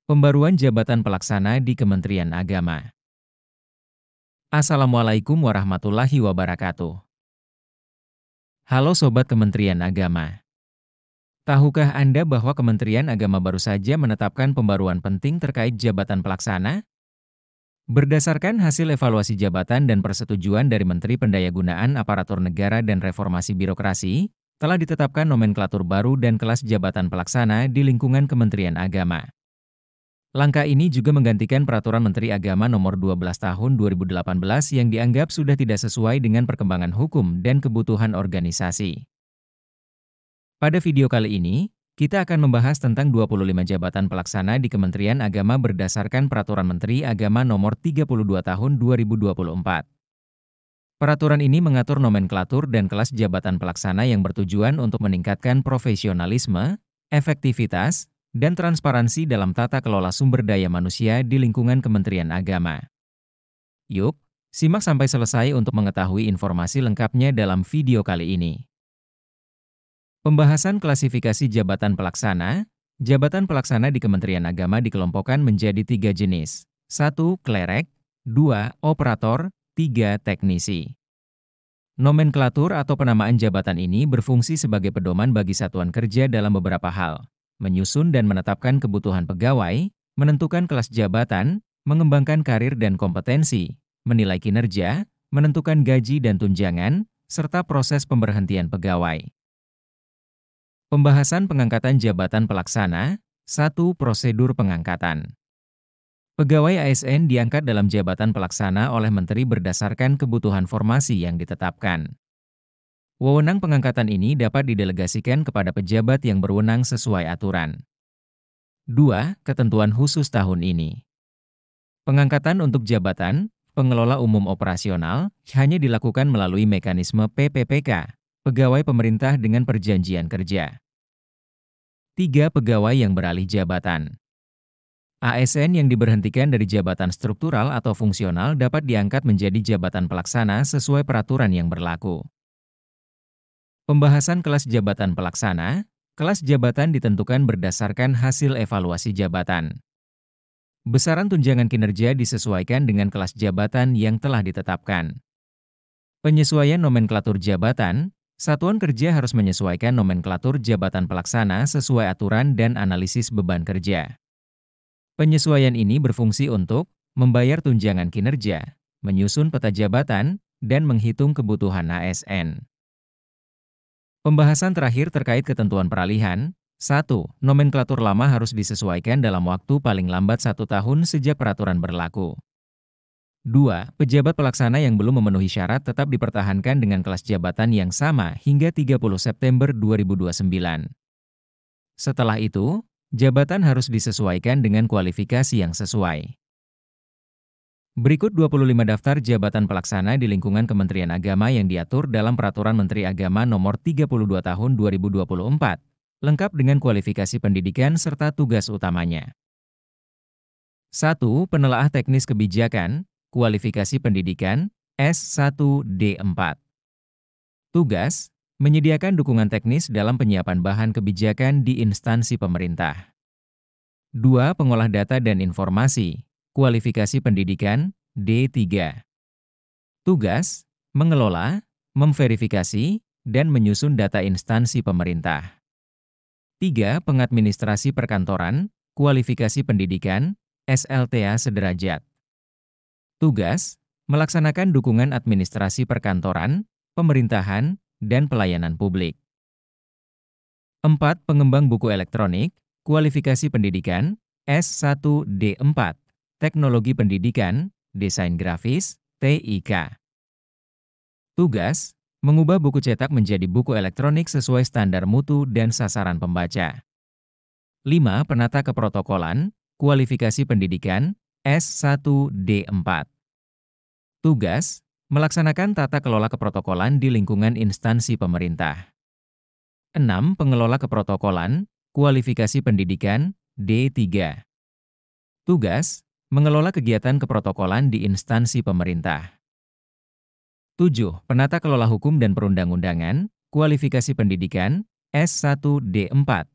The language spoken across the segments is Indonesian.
Pembaruan jabatan pelaksana di Kementerian Agama. Assalamualaikum warahmatullahi wabarakatuh. Halo Sobat Kementerian Agama. Tahukah Anda bahwa Kementerian Agama baru saja menetapkan pembaruan penting terkait jabatan pelaksana? Berdasarkan hasil evaluasi jabatan dan persetujuan dari Menteri Pendayagunaan Aparatur Negara dan Reformasi Birokrasi, telah ditetapkan nomenklatur baru dan kelas jabatan pelaksana di lingkungan Kementerian Agama. Langkah ini juga menggantikan Peraturan Menteri Agama Nomor 12 Tahun 2018 yang dianggap sudah tidak sesuai dengan perkembangan hukum dan kebutuhan organisasi. Pada video kali ini, kita akan membahas tentang 25 jabatan pelaksana di Kementerian Agama berdasarkan Peraturan Menteri Agama Nomor 32 Tahun 2024. Peraturan ini mengatur nomenklatur dan kelas jabatan pelaksana yang bertujuan untuk meningkatkan profesionalisme, efektivitas, dan transparansi dalam tata kelola sumber daya manusia di lingkungan Kementerian Agama. Yuk, simak sampai selesai untuk mengetahui informasi lengkapnya dalam video kali ini. Pembahasan klasifikasi jabatan pelaksana. Jabatan pelaksana di Kementerian Agama dikelompokkan menjadi 3 jenis. 1. Klerek, 2. Operator, 3. Teknisi. Nomenklatur atau penamaan jabatan ini berfungsi sebagai pedoman bagi satuan kerja dalam beberapa hal. Menyusun dan menetapkan kebutuhan pegawai, menentukan kelas jabatan, mengembangkan karir dan kompetensi, menilai kinerja, menentukan gaji dan tunjangan, serta proses pemberhentian pegawai. Pembahasan pengangkatan jabatan pelaksana. 1. Prosedur pengangkatan. Pegawai ASN diangkat dalam jabatan pelaksana oleh Menteri berdasarkan kebutuhan formasi yang ditetapkan. Wewenang pengangkatan ini dapat didelegasikan kepada pejabat yang berwenang sesuai aturan. 2. Ketentuan khusus tahun ini. Pengangkatan untuk jabatan pengelola umum operasional hanya dilakukan melalui mekanisme PPPK, pegawai pemerintah dengan perjanjian kerja. 3. Pegawai yang beralih jabatan. ASN yang diberhentikan dari jabatan struktural atau fungsional dapat diangkat menjadi jabatan pelaksana sesuai peraturan yang berlaku. Pembahasan kelas jabatan pelaksana. Kelas jabatan ditentukan berdasarkan hasil evaluasi jabatan. Besaran tunjangan kinerja disesuaikan dengan kelas jabatan yang telah ditetapkan. Penyesuaian nomenklatur jabatan. Satuan kerja harus menyesuaikan nomenklatur jabatan pelaksana sesuai aturan dan analisis beban kerja. Penyesuaian ini berfungsi untuk membayar tunjangan kinerja, menyusun peta jabatan, dan menghitung kebutuhan ASN. Pembahasan terakhir terkait ketentuan peralihan. 1. Nomenklatur lama harus disesuaikan dalam waktu paling lambat 1 tahun sejak peraturan berlaku. 2. Pejabat pelaksana yang belum memenuhi syarat tetap dipertahankan dengan kelas jabatan yang sama hingga 30 September 2029. Setelah itu, jabatan harus disesuaikan dengan kualifikasi yang sesuai. Berikut 25 daftar jabatan pelaksana di lingkungan Kementerian Agama yang diatur dalam Peraturan Menteri Agama Nomor 32 Tahun 2024, lengkap dengan kualifikasi pendidikan serta tugas utamanya. 1. Penelaah teknis kebijakan, kualifikasi pendidikan, S1D4. Tugas, menyediakan dukungan teknis dalam penyiapan bahan kebijakan di instansi pemerintah. 2. Pengolah data dan informasi, kualifikasi pendidikan, D3. Tugas, mengelola, memverifikasi, dan menyusun data instansi pemerintah. 3. Pengadministrasi perkantoran, kualifikasi pendidikan, SLTA sederajat. Tugas, melaksanakan dukungan administrasi perkantoran, pemerintahan, dan pelayanan publik. 4. Pengembang buku elektronik, kualifikasi pendidikan, S1D4. Teknologi pendidikan, desain grafis, TIK. Tugas, mengubah buku cetak menjadi buku elektronik sesuai standar mutu dan sasaran pembaca. 5. Penata keprotokolan, kualifikasi pendidikan, S1D4. Tugas, melaksanakan tata kelola keprotokolan di lingkungan instansi pemerintah. 6. Pengelola keprotokolan, kualifikasi pendidikan, D3. Tugas, mengelola kegiatan keprotokolan di instansi pemerintah. 7. Penata kelola hukum dan perundang-undangan, kualifikasi pendidikan, S1D4.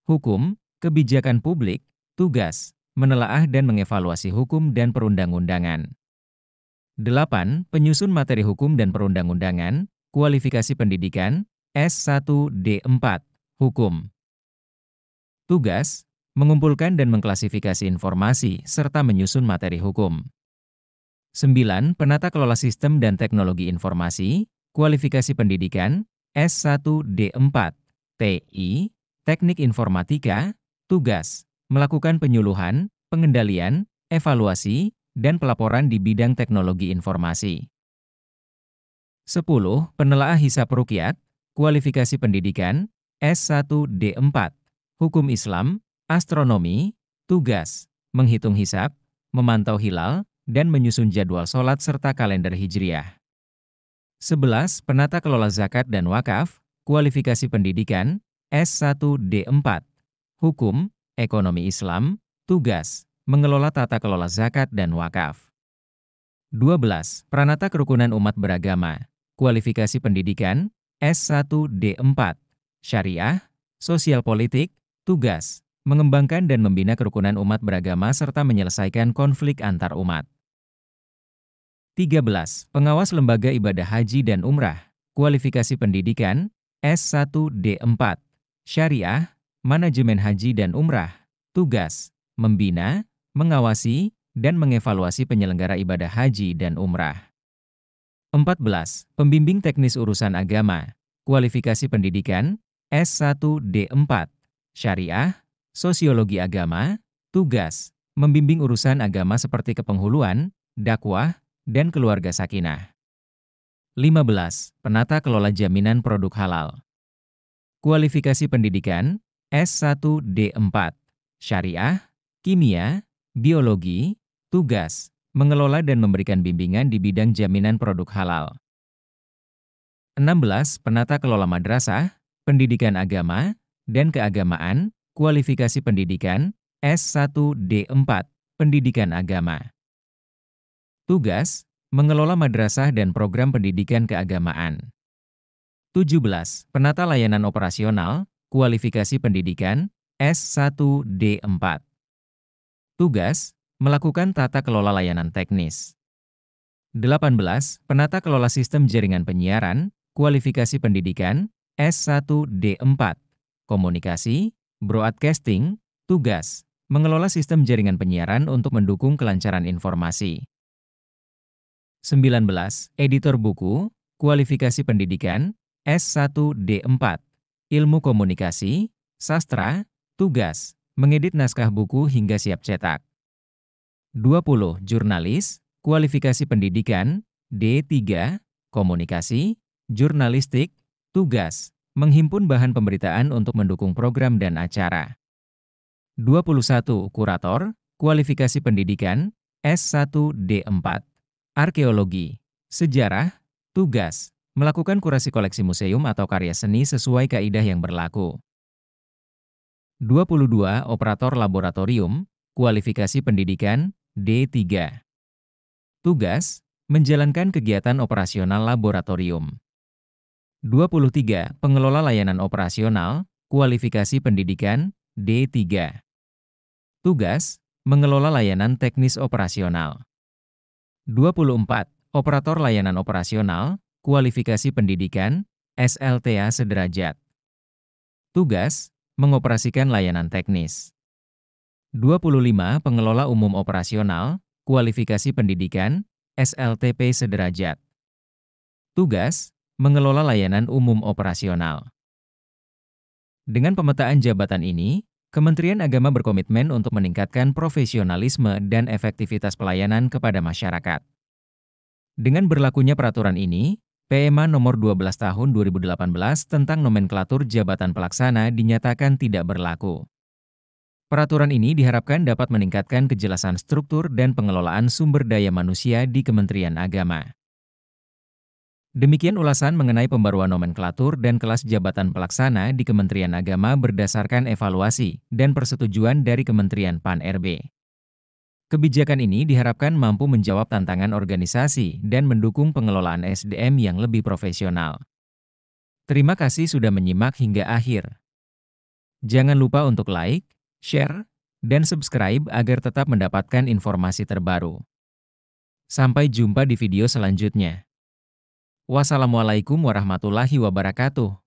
Hukum, kebijakan publik, tugas, menelaah dan mengevaluasi hukum dan perundang-undangan. 8. Penyusun materi hukum dan perundang-undangan, kualifikasi pendidikan, S1D4, Hukum. Tugas, mengumpulkan dan mengklasifikasi informasi serta menyusun materi hukum. 9. Penata kelola sistem dan teknologi informasi, kualifikasi pendidikan, S1D4, TI, Teknik Informatika, tugas, melakukan penyuluhan, pengendalian, evaluasi, dan pelaporan di bidang teknologi informasi. 10. Penelaah hisab ruqyat, kualifikasi pendidikan, S1D4, Hukum Islam, Astronomi, tugas, menghitung hisab, memantau hilal, dan menyusun jadwal sholat serta kalender hijriah. 11. Penata kelola zakat dan wakaf, kualifikasi pendidikan, S1D4, Hukum, Ekonomi Islam, tugas, mengelola tata kelola zakat dan wakaf. 12. Pranata kerukunan umat beragama, kualifikasi pendidikan, S1D4, Syariah, Sosial Politik, tugas, mengembangkan dan membina kerukunan umat beragama serta menyelesaikan konflik antar umat. 13. Pengawas lembaga ibadah haji dan umrah, kualifikasi pendidikan, S1D4, Syariah, Manajemen Haji dan Umrah, tugas, membina, mengawasi, dan mengevaluasi penyelenggara ibadah haji dan umrah. 14. Pembimbing teknis urusan agama, kualifikasi pendidikan, S1D4, Syariah, Sosiologi Agama, tugas, membimbing urusan agama seperti kepenghuluan, dakwah, dan keluarga sakinah. 15. Penata kelola jaminan produk halal. Kualifikasi pendidikan, S1D4, Syariah, Kimia, Biologi, tugas, mengelola dan memberikan bimbingan di bidang jaminan produk halal. 16. Penata kelola madrasah, pendidikan agama, dan keagamaan, kualifikasi pendidikan, S1D4, Pendidikan Agama. Tugas, mengelola madrasah dan program pendidikan keagamaan. 17. Penata layanan operasional, kualifikasi pendidikan, S1D4. Tugas, melakukan tata kelola layanan teknis. 18. Penata kelola sistem jaringan penyiaran, kualifikasi pendidikan, S1D4. Komunikasi, broadcasting, tugas, mengelola sistem jaringan penyiaran untuk mendukung kelancaran informasi. 19. Editor buku, kualifikasi pendidikan, S1D4, Ilmu Komunikasi, Sastra, tugas, mengedit naskah buku hingga siap cetak. 20. Jurnalis, kualifikasi pendidikan, D3, Komunikasi, Jurnalistik, tugas, menghimpun bahan pemberitaan untuk mendukung program dan acara. 21. Kurator, kualifikasi pendidikan, S1D4, Arkeologi, Sejarah, tugas, melakukan kurasi koleksi museum atau karya seni sesuai kaidah yang berlaku. 22. Operator laboratorium, kualifikasi pendidikan, D3. Tugas, menjalankan kegiatan operasional laboratorium. 23. Pengelola layanan operasional, kualifikasi pendidikan, D3. Tugas, mengelola layanan teknis operasional. 24. Operator layanan operasional, kualifikasi pendidikan, SLTA sederajat. Tugas, mengoperasikan layanan teknis. 25. Pengelola umum operasional, kualifikasi pendidikan, SLTP sederajat. Tugas, mengelola layanan umum operasional. Dengan pemetaan jabatan ini, Kementerian Agama berkomitmen untuk meningkatkan profesionalisme dan efektivitas pelayanan kepada masyarakat. Dengan berlakunya peraturan ini, PMA nomor 12 tahun 2018 tentang nomenklatur jabatan pelaksana dinyatakan tidak berlaku. Peraturan ini diharapkan dapat meningkatkan kejelasan struktur dan pengelolaan sumber daya manusia di Kementerian Agama. Demikian ulasan mengenai pembaruan nomenklatur dan kelas jabatan pelaksana di Kementerian Agama berdasarkan evaluasi dan persetujuan dari Kementerian Pan-RB. Kebijakan ini diharapkan mampu menjawab tantangan organisasi dan mendukung pengelolaan SDM yang lebih profesional. Terima kasih sudah menyimak hingga akhir. Jangan lupa untuk like, share, dan subscribe agar tetap mendapatkan informasi terbaru. Sampai jumpa di video selanjutnya. Wassalamualaikum warahmatullahi wabarakatuh.